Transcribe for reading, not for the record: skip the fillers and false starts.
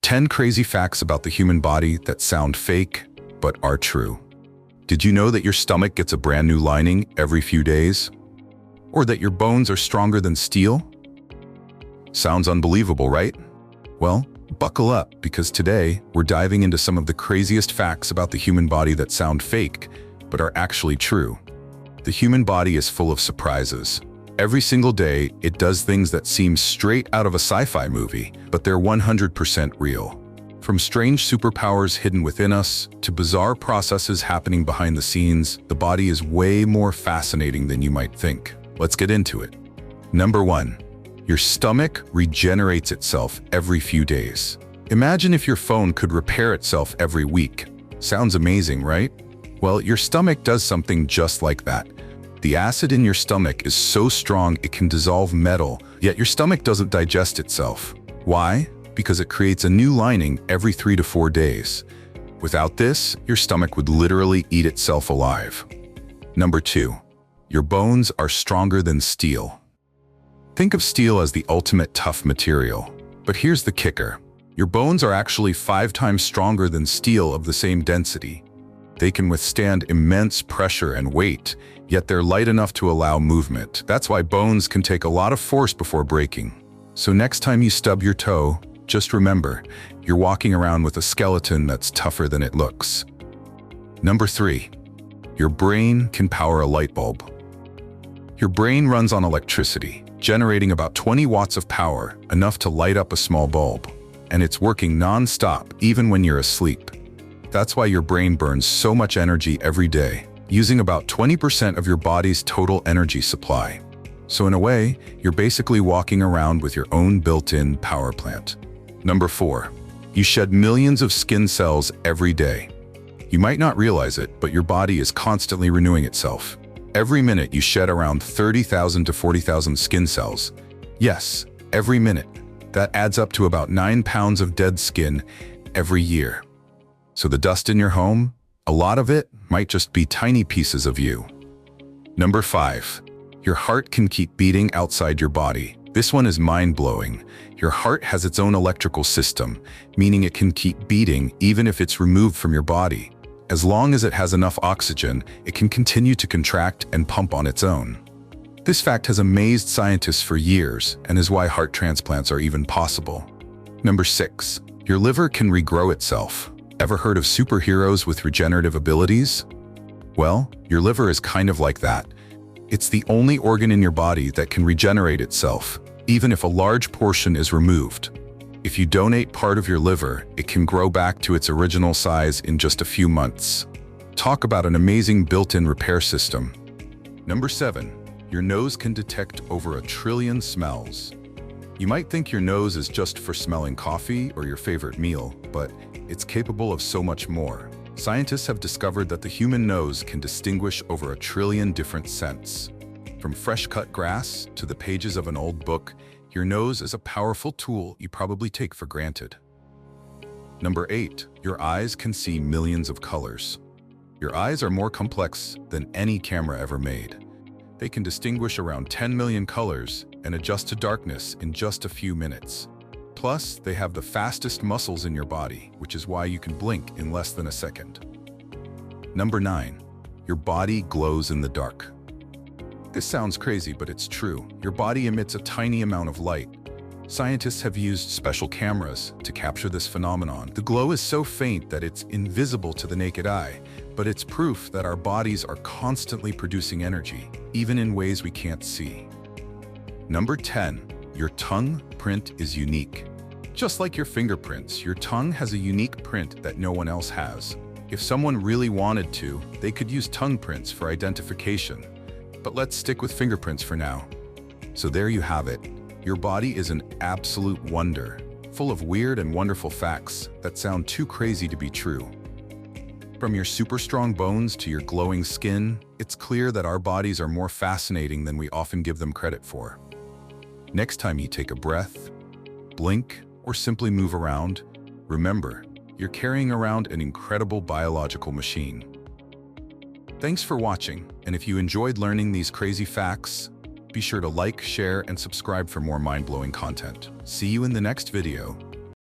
10 crazy facts about the human body that sound fake, but are true. Did you know that your stomach gets a brand new lining every few days? Or that your bones are stronger than steel? Sounds unbelievable, right? Well, buckle up, because today we're diving into some of the craziest facts about the human body that sound fake, but are actually true. The human body is full of surprises. Every single day, it does things that seem straight out of a sci-fi movie, but they're 100% real. From strange superpowers hidden within us to bizarre processes happening behind the scenes, the body is way more fascinating than you might think. Let's get into it. Number 1. Your stomach regenerates itself every few days. Imagine if your phone could repair itself every week. Sounds amazing, right? Well, your stomach does something just like that. The acid in your stomach is so strong it can dissolve metal, yet your stomach doesn't digest itself. Why? Because it creates a new lining every 3 to 4 days. Without this, your stomach would literally eat itself alive. Number 2. Your bones are stronger than steel. Think of steel as the ultimate tough material. But here's the kicker. Your bones are actually 5 times stronger than steel of the same density. They can withstand immense pressure and weight, yet they're light enough to allow movement. That's why bones can take a lot of force before breaking. So next time you stub your toe, just remember, you're walking around with a skeleton that's tougher than it looks. Number 3. Your brain can power a light bulb. Your brain runs on electricity, generating about 20 watts of power, enough to light up a small bulb. And it's working non-stop, even when you're asleep. That's why your brain burns so much energy every day, using about 20% of your body's total energy supply. So in a way, you're basically walking around with your own built-in power plant. Number 4. You shed millions of skin cells every day. You might not realize it, but your body is constantly renewing itself. Every minute you shed around 30,000 to 40,000 skin cells. Yes, every minute. That adds up to about 9 pounds of dead skin every year. So the dust in your home, a lot of it might just be tiny pieces of you. Number 5. Your heart can keep beating outside your body. This one is mind-blowing. Your heart has its own electrical system, meaning it can keep beating even if it's removed from your body. As long as it has enough oxygen, it can continue to contract and pump on its own. This fact has amazed scientists for years and is why heart transplants are even possible. Number 6. Your liver can regrow itself. Ever heard of superheroes with regenerative abilities? Well, your liver is kind of like that. It's the only organ in your body that can regenerate itself, even if a large portion is removed. If you donate part of your liver, it can grow back to its original size in just a few months. Talk about an amazing built-in repair system. Number 7. Your nose can detect over 1 trillion smells. You might think your nose is just for smelling coffee or your favorite meal, but it's capable of so much more. Scientists have discovered that the human nose can distinguish over 1 trillion different scents. From fresh-cut grass to the pages of an old book, your nose is a powerful tool you probably take for granted. Number 8. Your eyes can see millions of colors. Your eyes are more complex than any camera ever made. They can distinguish around 10 million colors and adjust to darkness in just a few minutes. Plus, they have the fastest muscles in your body, which is why you can blink in less than a second. Number 9. Your body glows in the dark. This sounds crazy, but it's true. Your body emits a tiny amount of light. Scientists have used special cameras to capture this phenomenon. The glow is so faint that it's invisible to the naked eye, but it's proof that our bodies are constantly producing energy, even in ways we can't see. Number 10. Your tongue print is unique. Just like your fingerprints, your tongue has a unique print that no one else has. If someone really wanted to, they could use tongue prints for identification. But let's stick with fingerprints for now. So there you have it. Your body is an absolute wonder, full of weird and wonderful facts that sound too crazy to be true. From your super strong bones to your glowing skin, it's clear that our bodies are more fascinating than we often give them credit for. Next time you take a breath, blink, or simply move around, remember, you're carrying around an incredible biological machine. Thanks for watching, and if you enjoyed learning these crazy facts, be sure to like, share, and subscribe for more mind-blowing content. See you in the next video.